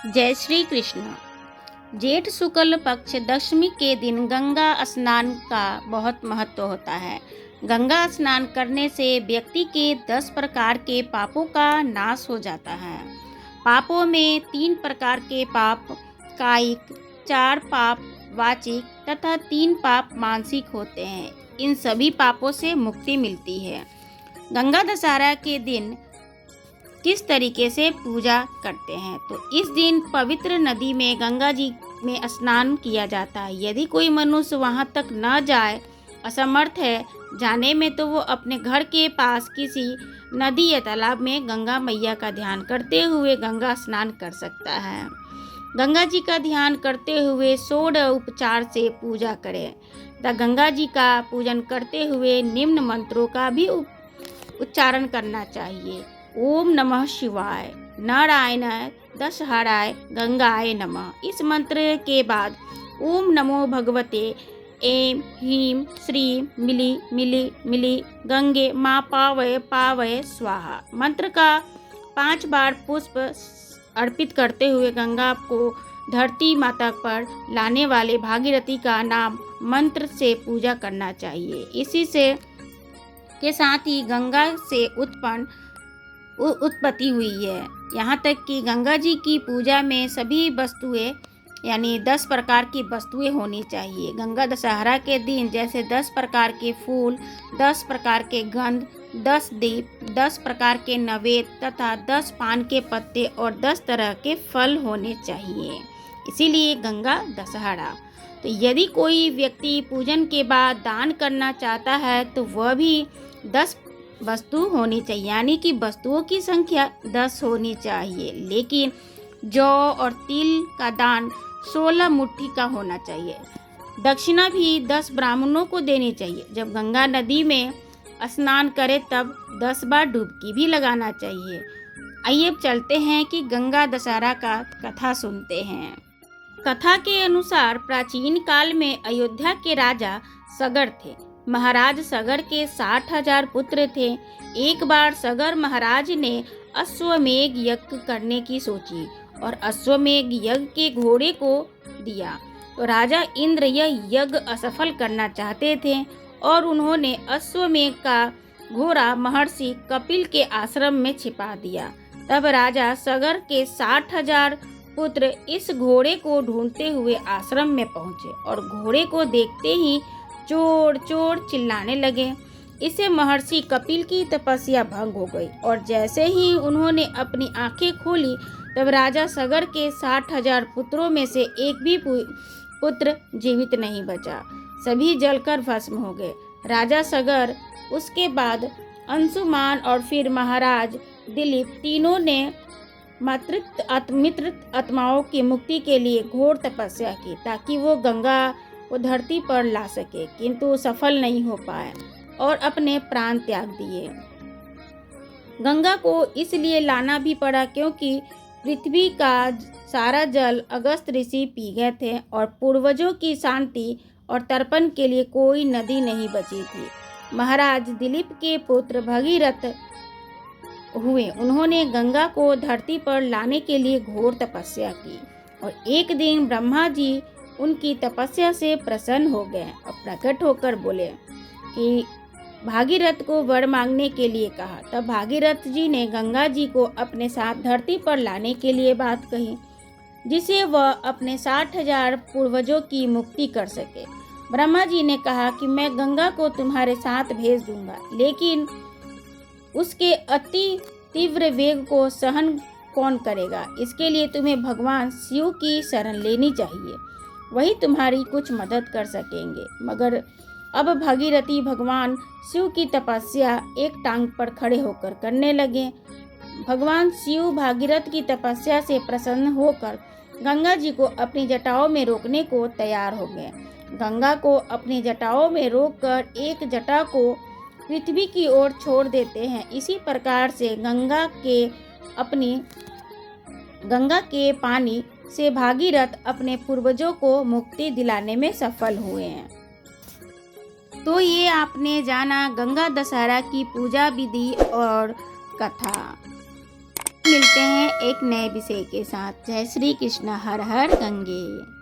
जय श्री कृष्ण। जेठ शुक्ल पक्ष दशमी के दिन गंगा स्नान का बहुत महत्व होता है। गंगा स्नान करने से व्यक्ति के 10 प्रकार के पापों का नाश हो जाता है। पापों में 3 प्रकार के पाप कायिक, 4 पाप वाचिक तथा 3 पाप मानसिक होते हैं। इन सभी पापों से मुक्ति मिलती है। गंगा दशहरा के दिन किस तरीके से पूजा करते हैं, तो इस दिन पवित्र नदी में गंगा जी में स्नान किया जाता है। यदि कोई मनुष्य वहां तक न जाए, असमर्थ है जाने में, तो वो अपने घर के पास किसी नदी या तालाब में गंगा मैया का ध्यान करते हुए गंगा स्नान कर सकता है। गंगा जी का ध्यान करते हुए 16 उपचार से पूजा करें तथा गंगा जी का पूजन करते हुए निम्न मंत्रों का भी उच्चारण करना चाहिए। ओम नमः शिवाय, नारायणाय, दशहराय, गंगाय नमः। इस मंत्र के बाद ओम नमो भगवते ऐं ह्रीं श्रीं मिली मिली मिली गंगे माँ पावय पावय स्वाहा मंत्र का 5 बार पुष्प अर्पित करते हुए गंगा को धरती माता पर लाने वाले भागीरथी का नाम मंत्र से पूजा करना चाहिए। इसी से के साथ ही गंगा से उत्पत्ति हुई है। यहाँ तक कि गंगा जी की पूजा में सभी वस्तुएं यानी 10 प्रकार की वस्तुएं होनी चाहिए। गंगा दशहरा के दिन जैसे 10 प्रकार के फूल, 10 प्रकार के गंध, 10 दीप, 10 प्रकार के नैवेद्य तथा 10 पान के पत्ते और 10 तरह के फल होने चाहिए। इसीलिए गंगा दशहरा। तो यदि कोई व्यक्ति पूजन के बाद दान करना चाहता है तो वह भी 10 वस्तु होनी चाहिए, यानी कि वस्तुओं की संख्या 10 होनी चाहिए। लेकिन जौ और तिल का दान 16 मुट्ठी का होना चाहिए। दक्षिणा भी 10 ब्राह्मणों को देनी चाहिए। जब गंगा नदी में स्नान करे तब 10 बार डुबकी भी लगाना चाहिए। आइए अब चलते हैं कि गंगा दशहरा का कथा सुनते हैं। कथा के अनुसार प्राचीन काल में अयोध्या के राजा सगर थे। महाराज सगर के 60,000 पुत्र थे। एक बार सगर महाराज ने अश्वमेध यज्ञ करने की सोची और अश्वमेध यज्ञ के घोड़े को दिया। तो राजा इंद्र यह यज्ञ असफल करना चाहते थे और उन्होंने अश्वमेध का घोड़ा महर्षि कपिल के आश्रम में छिपा दिया। तब राजा सगर के 60,000 पुत्र इस घोड़े को ढूंढते हुए आश्रम में पहुंचे और घोड़े को देखते ही चोर चोर चिल्लाने लगे। इससे महर्षि कपिल की तपस्या भंग हो गई और जैसे ही उन्होंने अपनी आंखें खोली तब राजा सगर के 60,000 पुत्रों में से एक भी पुत्र जीवित नहीं बचा। सभी जलकर भस्म हो गए। राजा सगर, उसके बाद अंशुमान और फिर महाराज दिलीप तीनों ने मित्र आत्माओं की मुक्ति के लिए घोर तपस्या की ताकि वो गंगा को धरती पर ला सके, किंतु सफल नहीं हो पाए और अपने प्राण त्याग दिए। गंगा को इसलिए लाना भी पड़ा क्योंकि पृथ्वी का सारा जल अगस्त ऋषि पी गए थे और पूर्वजों की शांति और तर्पण के लिए कोई नदी नहीं बची थी। महाराज दिलीप के पुत्र भगीरथ हुए। उन्होंने गंगा को धरती पर लाने के लिए घोर तपस्या की और एक दिन ब्रह्मा जी उनकी तपस्या से प्रसन्न हो गए और प्रकट होकर बोले कि भागीरथ को वर मांगने के लिए कहा। तब भागीरथ जी ने गंगा जी को अपने साथ धरती पर लाने के लिए बात कही, जिसे वह अपने 60,000 पूर्वजों की मुक्ति कर सके। ब्रह्मा जी ने कहा कि मैं गंगा को तुम्हारे साथ भेज दूंगा, लेकिन उसके अति तीव्र वेग को सहन कौन करेगा? इसके लिए तुम्हें भगवान शिव की शरण लेनी चाहिए, वही तुम्हारी कुछ मदद कर सकेंगे। मगर अब भगीरथी भगवान शिव की तपस्या एक टांग पर खड़े होकर करने लगे। भगवान शिव भागीरथ की तपस्या से प्रसन्न होकर गंगा जी को अपनी जटाओं में रोकने को तैयार हो गए। गंगा को अपनी जटाओं में रोककर एक जटा को पृथ्वी की ओर छोड़ देते हैं। इसी प्रकार से गंगा के पानी से भागीरथ अपने पूर्वजों को मुक्ति दिलाने में सफल हुए हैं। तो ये आपने जाना गंगा दशहरा की पूजा विधि और कथा। मिलते हैं एक नए विषय के साथ। जय श्री कृष्ण। हर हर गंगे।